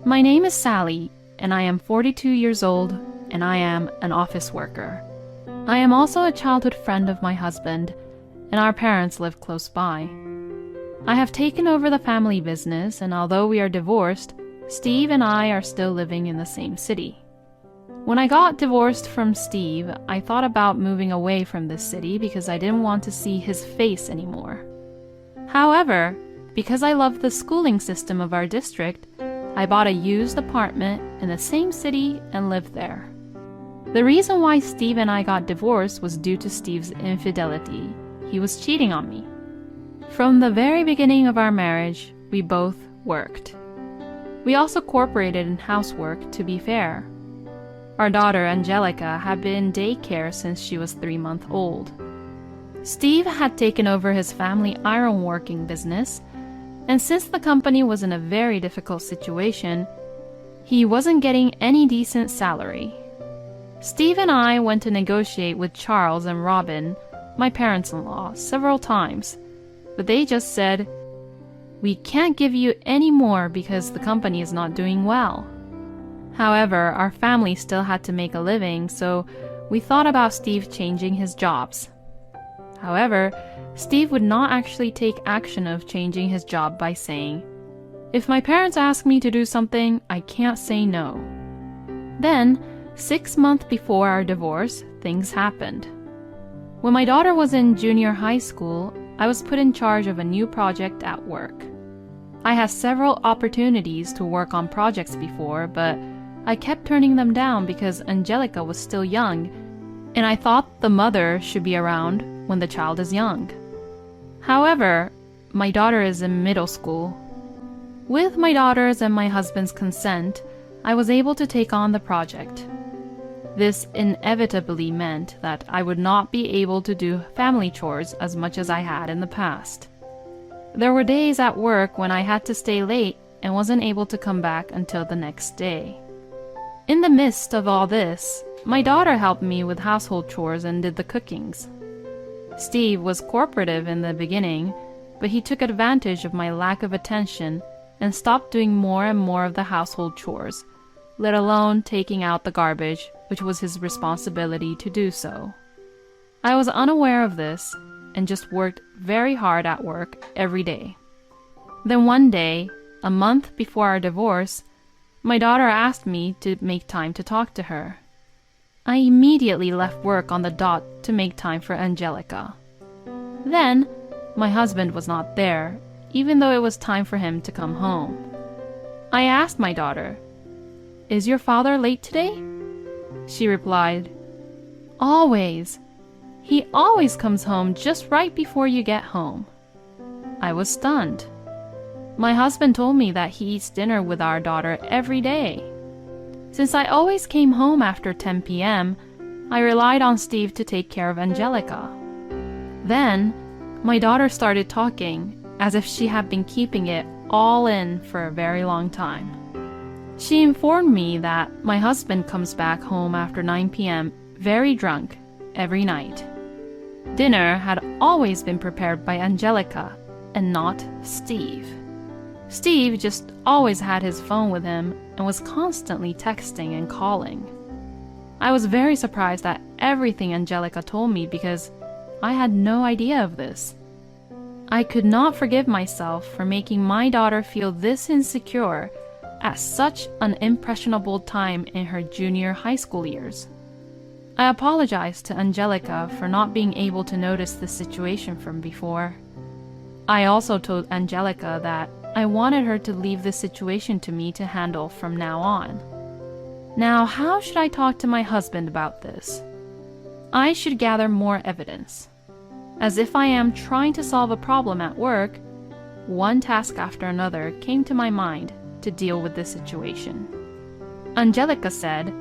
My name is Sally, and I am 42 years old, and I am an office worker. I am also a childhood friend of my husband, and our parents live close by. I have taken over the family business, and although we are divorced, Steve and I are still living in the same city. When I got divorced from Steve, I thought about moving away from this city because I didn't want to see his face anymore. However, because I love the schooling system of our district, I bought a used apartment in the same city and lived there. The reason why Steve and I got divorced was due to Steve's infidelity. He was cheating on me. From the very beginning of our marriage, we both worked. We also cooperated in housework, to be fair. Our daughter, Angelica, had been in daycare since she was 3 months old. Steve had taken over his family ironworking business, and since the company was in a very difficult situation, he wasn't getting any decent salary. Steve and I went to negotiate with Charles and Robin, my parents-in-law, several times, but they just said, "We can't give you any more because the company is not doing well." However, our family still had to make a living, so we thought about Steve changing his jobs. However, Steve would not actually take action of changing his job by saying, "If my parents ask me to do something, I can't say no." Then, 6 months before our divorce, things happened. When my daughter was in junior high school, I was put in charge of a new project at work. I had several opportunities to work on projects before, but I kept turning them down because Angelica was still young, and I thought the mother should be around when the child is young. However, my daughter is in middle school. With my daughter's and my husband's consent, I was able to take on the project. This inevitably meant that I would not be able to do family chores as much as I had in the past. There were days at work when I had to stay late and wasn't able to come back until the next day. In the midst of all this, my daughter helped me with household chores and did the cookings. Steve was cooperative in the beginning, but he took advantage of my lack of attention and stopped doing more and more of the household chores, let alone taking out the garbage, which was his responsibility to do so. I was unaware of this and just worked very hard at work every day. Then one day, a month before our divorce, my daughter asked me to make time to talk to her. I immediately left work on the dot to make time for Angelica. Then, my husband was not there, even though it was time for him to come home. I asked my daughter, "Is your father late today?" She replied, "Always. He always comes home just right before you get home." I was stunned. My husband told me that he eats dinner with our daughter every day. Since I always came home after 10 p.m., I relied on Steve to take care of Angelica. Then, my daughter started talking as if she had been keeping it all in for a very long time. She informed me that my husband comes back home after 9 p.m. very drunk every night. Dinner had always been prepared by Angelica and not Steve. Steve just always had his phone with him and was constantly texting and calling. I was very surprised at everything Angelica told me because I had no idea of this. I could not forgive myself for making my daughter feel this insecure at such an impressionable time in her junior high school years. I apologized to Angelica for not being able to notice this situation from before. I also told Angelica that I wanted her to leave this situation to me to handle from now on. Now, how should I talk to my husband about this? I should gather more evidence. As if I am trying to solve a problem at work, one task after another came to my mind to deal with this situation. Angelica said,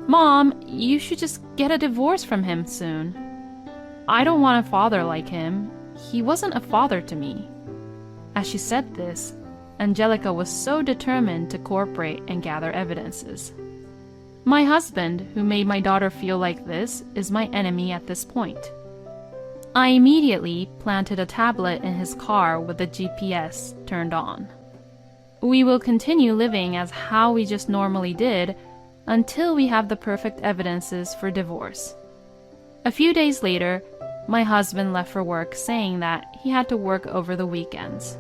"Mom, you should just get a divorce from him soon. I don't want a father like him. He wasn't a father to me." As she said this, Angelica was so determined to cooperate and gather evidences. My husband, who made my daughter feel like this, is my enemy at this point. I immediately planted a tablet in his car with the GPS turned on. We will continue living as how we just normally did until we have the perfect evidences for divorce. A few days later, my husband left for work saying that he had to work over the weekends.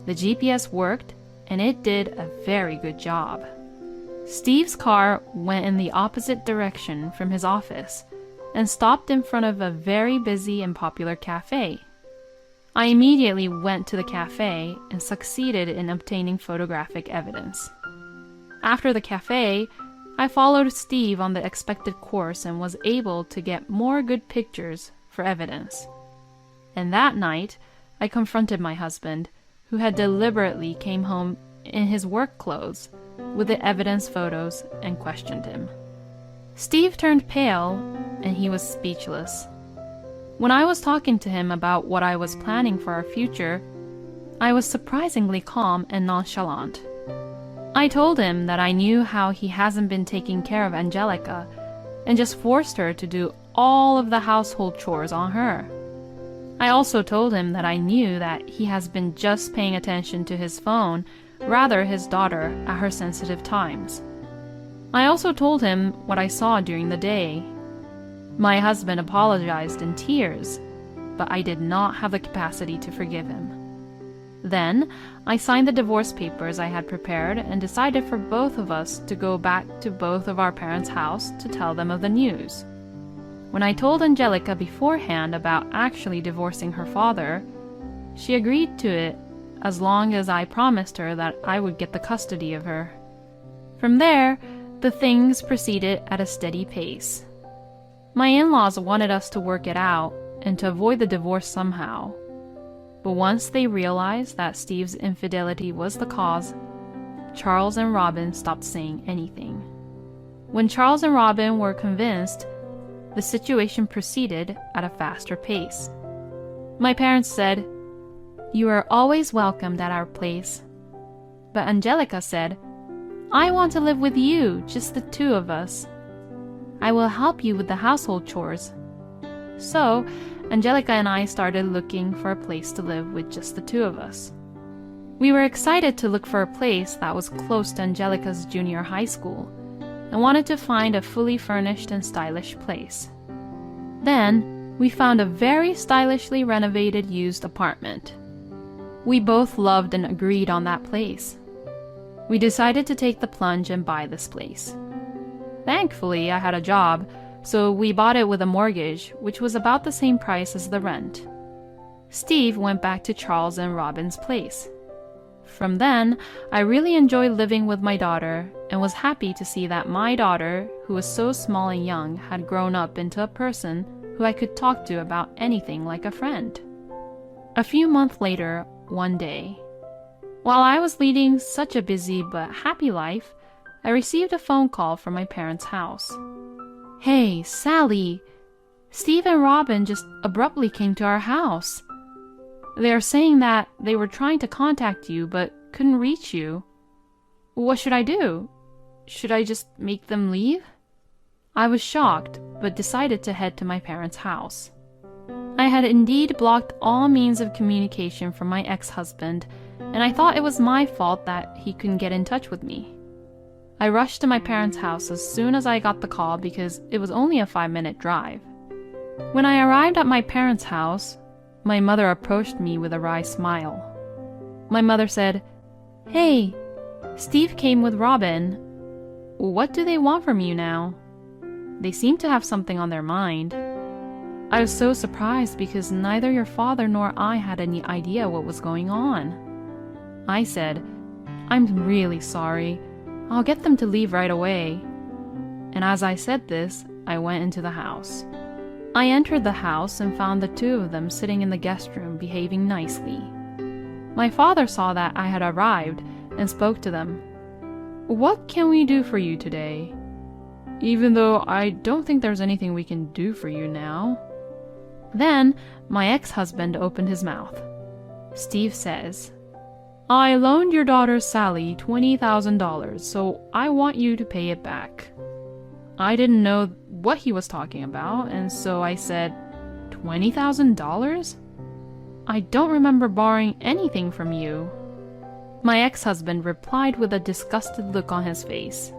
The GPS worked, and it did a very good job. Steve's car went in the opposite direction from his office and stopped in front of a very busy and popular cafe. I immediately went to the cafe and succeeded in obtaining photographic evidence. After the cafe, I followed Steve on the expected course and was able to get more good pictures for evidence. And that night, I confronted my husband, who had deliberately came home in his work clothes with the evidence photos, and questioned him. Steve turned pale, and he was speechless. When I was talking to him about what I was planning for our future, I was surprisingly calm and nonchalant. I told him that I knew how he hasn't been taking care of Angelica and just forced her to do all of the household chores on her. I also told him that I knew that he has been just paying attention to his phone, rather his daughter, at her sensitive times. I also told him what I saw during the day. My husband apologized in tears, but I did not have the capacity to forgive him. Then, I signed the divorce papers I had prepared and decided for both of us to go back to both of our parents' house to tell them of the news. When I told Angelica beforehand about actually divorcing her father, she agreed to it as long as I promised her that I would get the custody of her. From there, the things proceeded at a steady pace. My in-laws wanted us to work it out and to avoid the divorce somehow. But once they realized that Steve's infidelity was the cause, Charles and Robin stopped saying anything. When Charles and Robin were convinced, the situation proceeded at a faster pace. My parents said, "You are always welcomed at our place." But Angelica said, "I want to live with you, just the two of us. I will help you with the household chores." So, Angelica and I started looking for a place to live with just the two of us. We were excited to look for a place that was close to Angelica's junior high school and wanted to find a fully furnished and stylish place. Then, we found a very stylishly renovated used apartment. We both loved and agreed on that place. We decided to take the plunge and buy this place. Thankfully, I had a job, so we bought it with a mortgage, which was about the same price as the rent. Steve went back to Charles and Robin's place. From then, I really enjoyed living with my daughter and was happy to see that my daughter, who was so small and young, had grown up into a person who I could talk to about anything like a friend. A few months later, one day, while I was leading such a busy but happy life, I received a phone call from my parents' house. "Hey, Sally, Steve and Robin just abruptly came to our house. They are saying that they were trying to contact you but couldn't reach you. What should I do? Should I just make them leave?" I was shocked, but decided to head to my parents' house. I had indeed blocked all means of communication from my ex-husband, and I thought it was my fault that he couldn't get in touch with me. I rushed to my parents' house as soon as I got the call because it was only a 5-minute drive. When I arrived at my parents' house, my mother approached me with a wry smile. My mother said, "Hey, Steve came with Robin. What do they want from you now? They seem to have something on their mind." I was so surprised because neither your father nor I had any idea what was going on. I said, "I'm really sorry. I'll get them to leave right away." And as I said this, I went into the house. I entered the house and found the two of them sitting in the guest room behaving nicely. My father saw that I had arrived and spoke to them. "What can we do for you today? Even though I don't think there's anything we can do for you now." Then my ex-husband opened his mouth. Steve says, "I loaned your daughter Sally $20,000, so I want you to pay it back." I didn't know what he was talking about, and so I said, "$20,000? I don't remember borrowing anything from you." My ex-husband replied with a disgusted look on his face.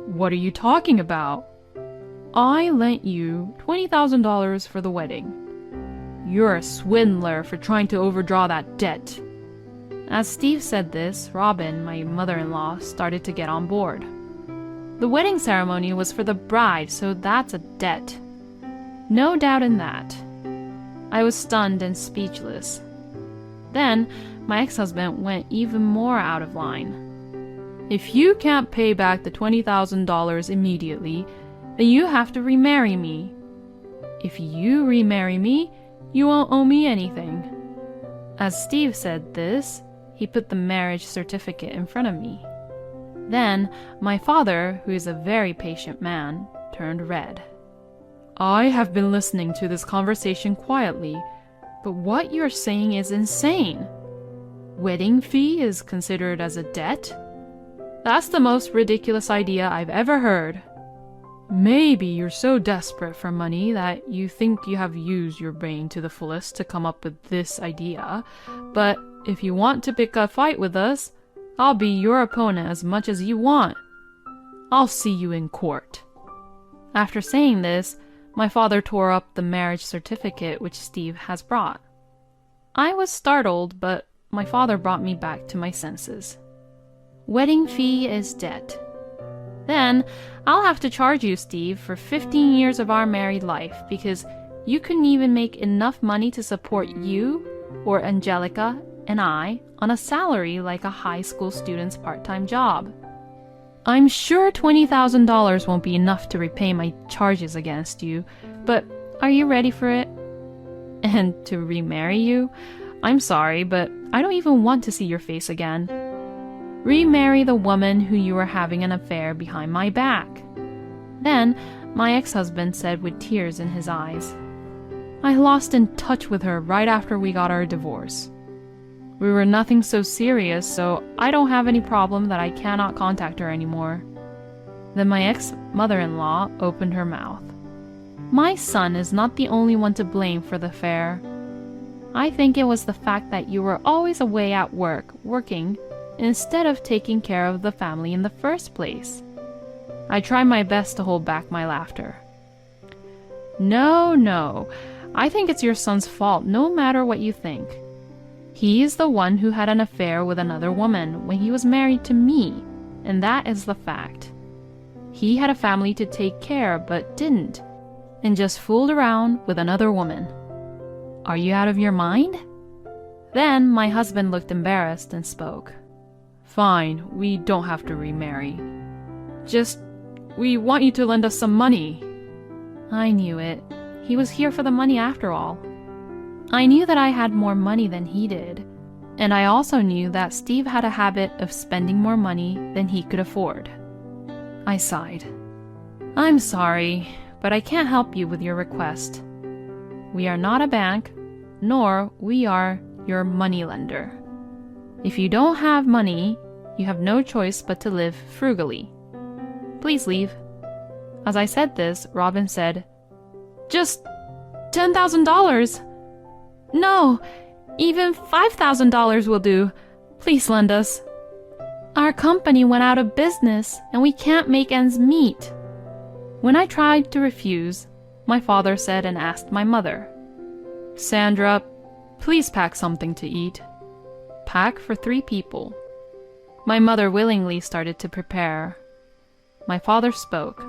"What are you talking about? I lent you $20,000 for the wedding. You're a swindler for trying to overdraw that debt." As Steve said this, Robin, my mother-in-law, started to get on board. The wedding ceremony was for the bride, so that's a debt. No doubt in that. I was stunned and speechless. Then, my ex-husband went even more out of line. "If you can't pay back the $20,000 immediately, then you have to remarry me. If you remarry me, you won't owe me anything." As Steve said this, he put the marriage certificate in front of me. Then, my father, who is a very patient man, turned red. "I have been listening to this conversation quietly, but what you're saying is insane. Wedding fee is considered as a debt? That's the most ridiculous idea I've ever heard. Maybe you're so desperate for money that you think you have used your brain to the fullest to come up with this idea, but if you want to pick a fight with us, I'll be your opponent as much as you want. I'll see you in court." After saying this, my father tore up the marriage certificate which Steve has brought. I was startled, but my father brought me back to my senses. "Wedding fee is debt. Then I'll have to charge you, Steve, for 15 years of our married life because you couldn't even make enough money to support you or Angelica and I on a salary like a high school student's part-time job. I'm sure $20,000 won't be enough to repay my charges against you, but are you ready for it? And to remarry you? I'm sorry, but I don't even want to see your face again. Remarry the woman who you were having an affair behind my back." Then my ex-husband said with tears in his eyes, "I lost in touch with her right after we got our divorce. We were nothing so serious, so I don't have any problem that I cannot contact her anymore." Then my ex-mother-in-law opened her mouth. "My son is not the only one to blame for the affair. I think it was the fact that you were always away at work, working, instead of taking care of the family in the first place." I tried my best to hold back my laughter. No, I think it's your son's fault no matter what you think. He is the one who had an affair with another woman when he was married to me, and that is the fact. He had a family to take care but didn't, and just fooled around with another woman. Are you out of your mind? Then my husband looked embarrassed and spoke. "Fine, we don't have to remarry. Just, we want you to lend us some money." I knew it. He was here for the money after all. I knew that I had more money than he did, and I also knew that Steve had a habit of spending more money than he could afford. I sighed. "I'm sorry, but I can't help you with your request. We are not a bank, nor we are your moneylender. If you don't have money, you have no choice but to live frugally. Please leave." As I said this, Robin said, "Just $10,000. No, even $5,000 will do. Please lend us. Our company went out of business and we can't make ends meet." When I tried to refuse, my father said and asked my mother, "Sandra, please pack something to eat. Pack for 3 people." My mother willingly started to prepare. My father spoke.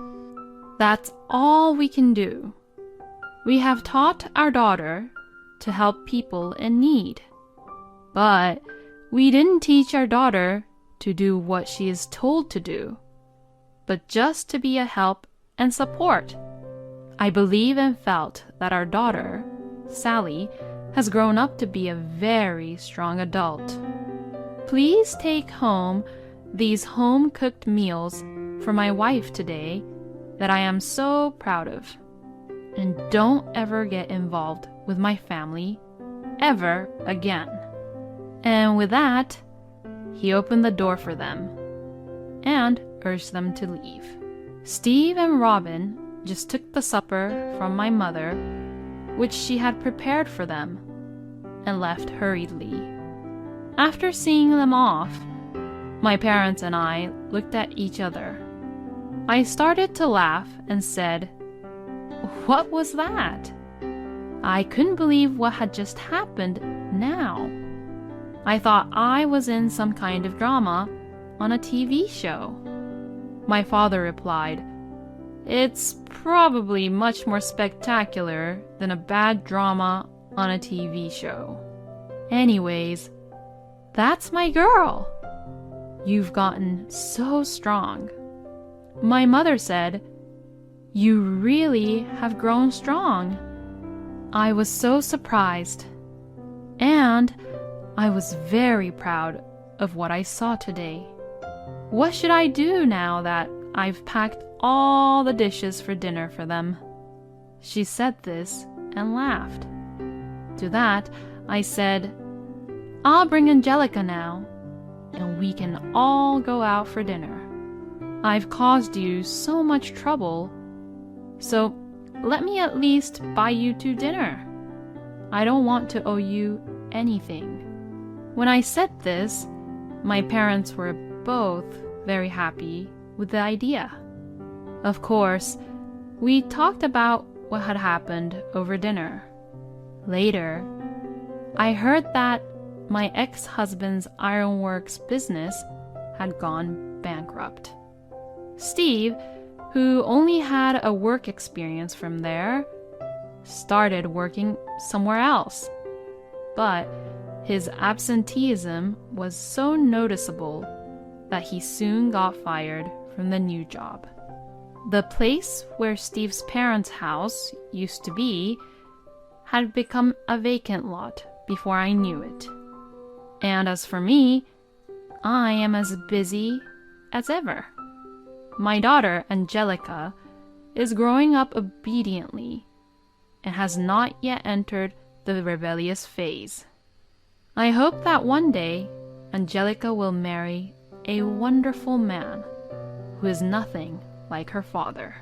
"That's all we can do. We have taught our daughter to help people in need. But we didn't teach our daughter to do what she is told to do, but just to be a help and support. I believe and felt that our daughter, Sally, has grown up to be a very strong adult. Please take home these home-cooked meals for my wife today that I am so proud of. And don't ever get involved with my family ever again." And with that, he opened the door for them and urged them to leave. Steve and Robin just took the supper from my mother, which she had prepared for them, and left hurriedly. After seeing them off, my parents and I looked at each other. I started to laugh and said, "What was that?" I couldn't believe what had just happened now. I thought I was in some kind of drama on a TV show. My father replied, "It's probably much more spectacular than a bad drama on a TV show. Anyways, that's my girl. You've gotten so strong." My mother said, "You really have grown strong." I was so surprised, and I was very proud of what I saw today. What should I do now that I've packed all the dishes for dinner for them? She said this and laughed. To that, I said, "I'll bring Angelica now, and we can all go out for dinner. I've caused you so much trouble, so let me at least buy you 2 dinner. I don't want to owe you anything." When I said this, my parents were both very happy with the idea. Of course, we talked about what had happened over dinner. Later, I heard that my ex-husband's ironworks business had gone bankrupt. Steve, who only had a work experience from there, started working somewhere else. But his absenteeism was so noticeable that he soon got fired from the new job. The place where Steve's parents' house used to be had become a vacant lot before I knew it. And as for me, I am as busy as ever. My daughter, Angelica, is growing up obediently and has not yet entered the rebellious phase. I hope that one day Angelica will marry a wonderful man who is nothing like her father.